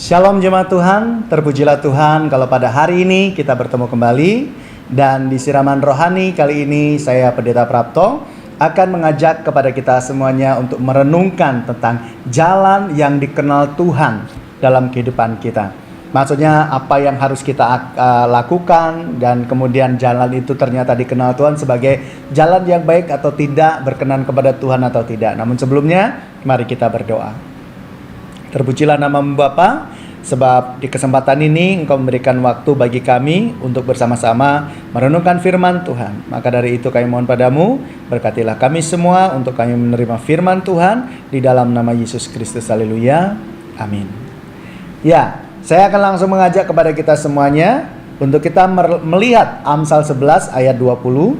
Shalom jemaat Tuhan, terpujilah Tuhan kalau pada hari ini kita bertemu kembali. Dan di siraman rohani kali ini saya Pendeta Prapto akan mengajak kepada kita semuanya untuk merenungkan tentang jalan yang dikenal Tuhan dalam kehidupan kita. Maksudnya apa yang harus kita lakukan, dan kemudian jalan itu ternyata dikenal Tuhan sebagai jalan yang baik atau tidak, berkenan kepada Tuhan atau tidak. Namun sebelumnya mari kita berdoa. Terpujilah nama-Mu Bapa, sebab di kesempatan ini Engkau memberikan waktu bagi kami untuk bersama-sama merenungkan firman Tuhan. Maka dari itu kami mohon padamu, berkatilah kami semua untuk kami menerima firman Tuhan di dalam nama Yesus Kristus. Haleluya, amin. Ya, saya akan langsung mengajak kepada kita semuanya untuk kita melihat Amsal 11 ayat 20.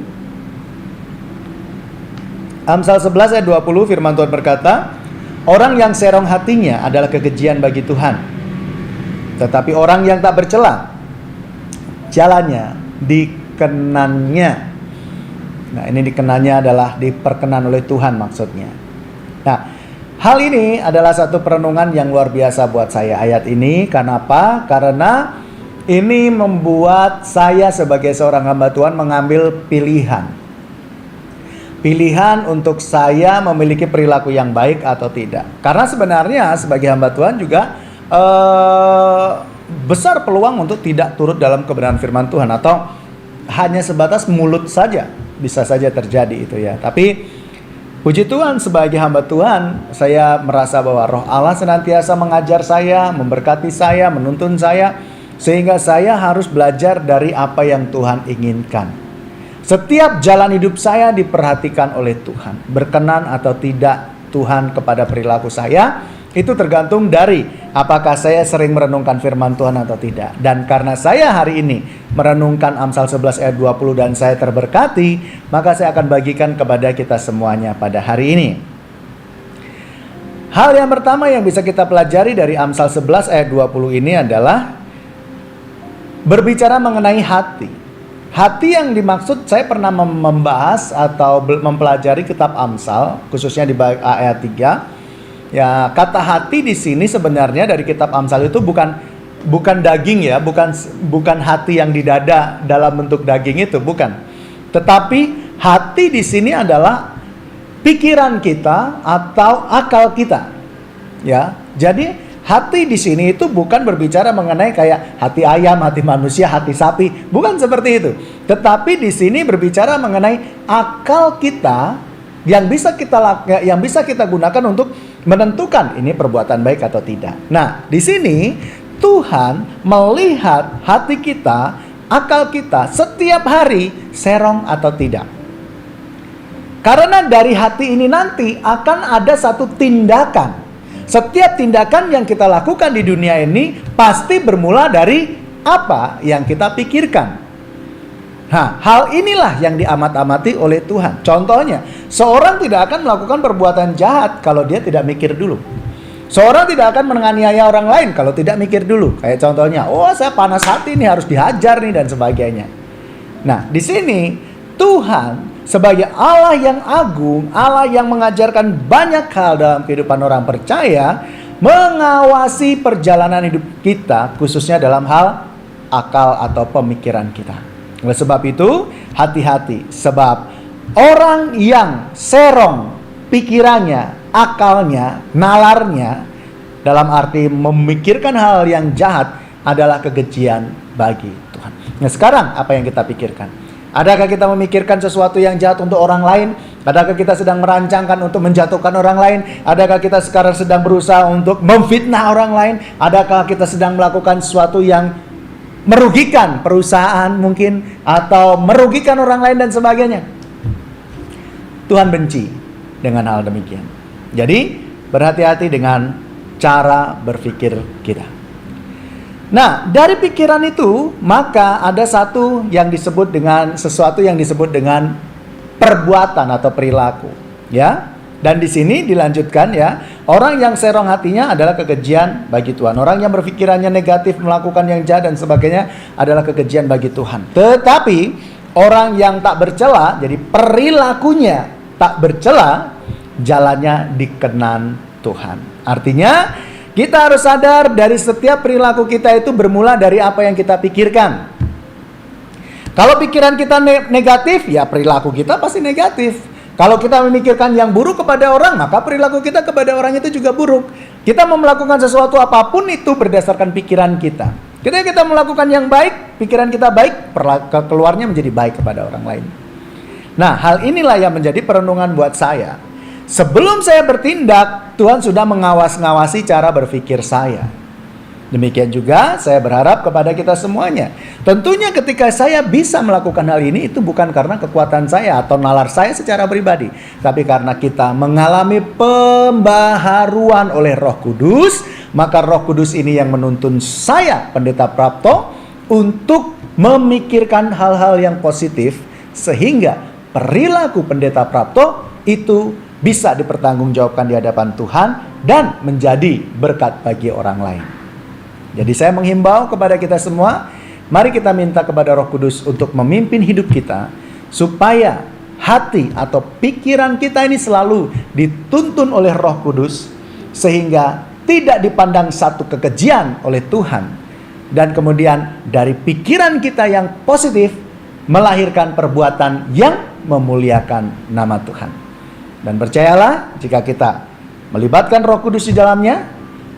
Amsal 11 ayat 20, firman Tuhan berkata, orang yang serong hatinya adalah kekejian bagi Tuhan, tetapi orang yang tak bercela jalannya dikenannya. Nah, ini dikenannya adalah diperkenan oleh Tuhan maksudnya. Nah, hal ini adalah satu perenungan yang luar biasa buat saya ayat ini. Kenapa? Karena ini membuat saya sebagai seorang hamba Tuhan mengambil pilihan untuk saya memiliki perilaku yang baik atau tidak. Karena sebenarnya sebagai hamba Tuhan juga besar peluang untuk tidak turut dalam kebenaran firman Tuhan, atau hanya sebatas mulut saja, bisa saja terjadi itu ya. Tapi puji Tuhan, sebagai hamba Tuhan saya merasa bahwa Roh Allah senantiasa mengajar saya, memberkati saya, menuntun saya, sehingga saya harus belajar dari apa yang Tuhan inginkan. Setiap jalan hidup saya diperhatikan oleh Tuhan. Berkenan atau tidak Tuhan kepada perilaku saya, itu tergantung dari apakah saya sering merenungkan firman Tuhan atau tidak. Dan karena saya hari ini merenungkan Amsal 11 ayat 20 dan saya terberkati, maka saya akan bagikan kepada kita semuanya pada hari ini. Hal yang pertama yang bisa kita pelajari dari Amsal 11 ayat 20 ini adalah berbicara mengenai hati. Hati yang dimaksud, saya pernah membahas atau mempelajari kitab Amsal, khususnya di ayat 3. Ya, kata hati di sini sebenarnya dari kitab Amsal itu bukan daging ya, bukan hati yang di dada dalam bentuk daging itu, bukan. Tetapi hati di sini adalah pikiran kita atau akal kita. Ya, jadi hati di sini itu bukan berbicara mengenai kayak hati ayam, hati manusia, hati sapi, bukan seperti itu. Tetapi di sini berbicara mengenai akal kita yang bisa kita gunakan untuk menentukan ini perbuatan baik atau tidak. Nah, di sini Tuhan melihat hati kita, akal kita setiap hari serong atau tidak. Karena dari hati ini nanti akan ada satu tindakan. Setiap tindakan yang kita lakukan di dunia ini pasti bermula dari apa yang kita pikirkan. Nah, hal inilah yang diamat-amati oleh Tuhan. Contohnya, seorang tidak akan melakukan perbuatan jahat kalau dia tidak mikir dulu. Seorang tidak akan menganiaya orang lain kalau tidak mikir dulu. Kayak contohnya, saya panas hati nih, harus dihajar nih, dan sebagainya. Nah, di sini Tuhan sebagai Allah yang agung, Allah yang mengajarkan banyak hal dalam kehidupan orang percaya, mengawasi perjalanan hidup kita, khususnya dalam hal akal atau pemikiran kita. Oleh sebab itu, hati-hati, sebab orang yang serong pikirannya, akalnya, nalarnya, dalam arti memikirkan hal yang jahat, adalah kekejian bagi Tuhan. Nah, sekarang apa yang kita pikirkan? Adakah kita memikirkan sesuatu yang jahat untuk orang lain? Adakah kita sedang merancangkan untuk menjatuhkan orang lain? Adakah kita sekarang sedang berusaha untuk memfitnah orang lain? Adakah kita sedang melakukan sesuatu yang merugikan perusahaan mungkin, atau merugikan orang lain dan sebagainya? Tuhan benci dengan hal demikian. Jadi berhati-hati dengan cara berpikir kita. Nah, dari pikiran itu maka ada sesuatu yang disebut dengan perbuatan atau perilaku, ya. Dan di sini dilanjutkan ya, orang yang serong hatinya adalah kekejian bagi Tuhan. Orang yang berpikirannya negatif, melakukan yang jahat dan sebagainya adalah kekejian bagi Tuhan. Tetapi orang yang tak bercela, jadi perilakunya tak bercela, jalannya dikenan Tuhan. Artinya Kita harus sadar dari setiap perilaku kita itu bermula dari apa yang kita pikirkan. Kalau pikiran kita negatif, ya perilaku kita pasti negatif. Kalau kita memikirkan yang buruk kepada orang, maka perilaku kita kepada orang itu juga buruk. Kita mau melakukan sesuatu apapun itu berdasarkan pikiran kita. Ketika kita melakukan yang baik, pikiran kita baik, keluarnya menjadi baik kepada orang lain. Nah, hal inilah yang menjadi perenungan buat saya. Sebelum saya bertindak, Tuhan sudah ngawasi cara berpikir saya. Demikian juga saya berharap kepada kita semuanya. Tentunya ketika saya bisa melakukan hal ini, itu bukan karena kekuatan saya atau nalar saya secara pribadi, tapi karena kita mengalami pembaharuan oleh Roh Kudus. Maka Roh Kudus ini yang menuntun saya, Pendeta Prapto, untuk memikirkan hal-hal yang positif, sehingga perilaku Pendeta Prapto itu bisa dipertanggungjawabkan di hadapan Tuhan dan menjadi berkat bagi orang lain. Jadi saya menghimbau kepada kita semua, mari kita minta kepada Roh Kudus untuk memimpin hidup kita, supaya hati atau pikiran kita ini selalu dituntun oleh Roh Kudus, sehingga tidak dipandang satu kekejian oleh Tuhan. Dan kemudian dari pikiran kita yang positif, melahirkan perbuatan yang memuliakan nama Tuhan. Dan percayalah, jika kita melibatkan Roh Kudus di dalamnya,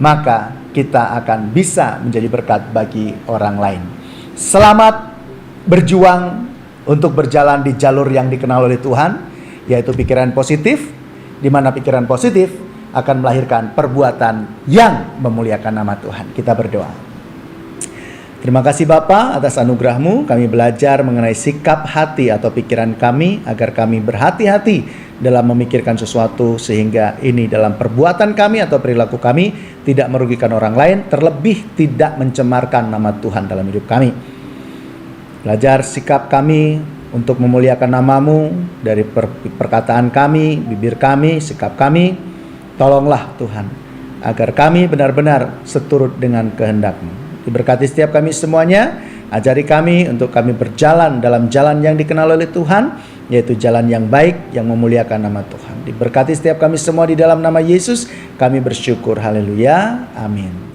maka kita akan bisa menjadi berkat bagi orang lain. Selamat berjuang untuk berjalan di jalur yang dikenal oleh Tuhan, yaitu pikiran positif, di mana pikiran positif akan melahirkan perbuatan yang memuliakan nama Tuhan. Kita berdoa. Terima kasih Bapa atas anugerah-Mu. Kami belajar mengenai sikap hati atau pikiran kami, agar kami berhati-hati dalam memikirkan sesuatu, sehingga ini dalam perbuatan kami atau perilaku kami tidak merugikan orang lain, terlebih tidak mencemarkan nama Tuhan dalam hidup kami. Belajar sikap kami untuk memuliakan nama-Mu dari perkataan kami, bibir kami, sikap kami. Tolonglah Tuhan, agar kami benar-benar seturut dengan kehendak-Mu. Diberkati setiap kami semuanya. Ajari kami untuk kami berjalan dalam jalan yang dikenal oleh Tuhan, yaitu jalan yang baik yang memuliakan nama Tuhan. Diberkati setiap kami semua di dalam nama Yesus. Kami bersyukur. Haleluya. Amin.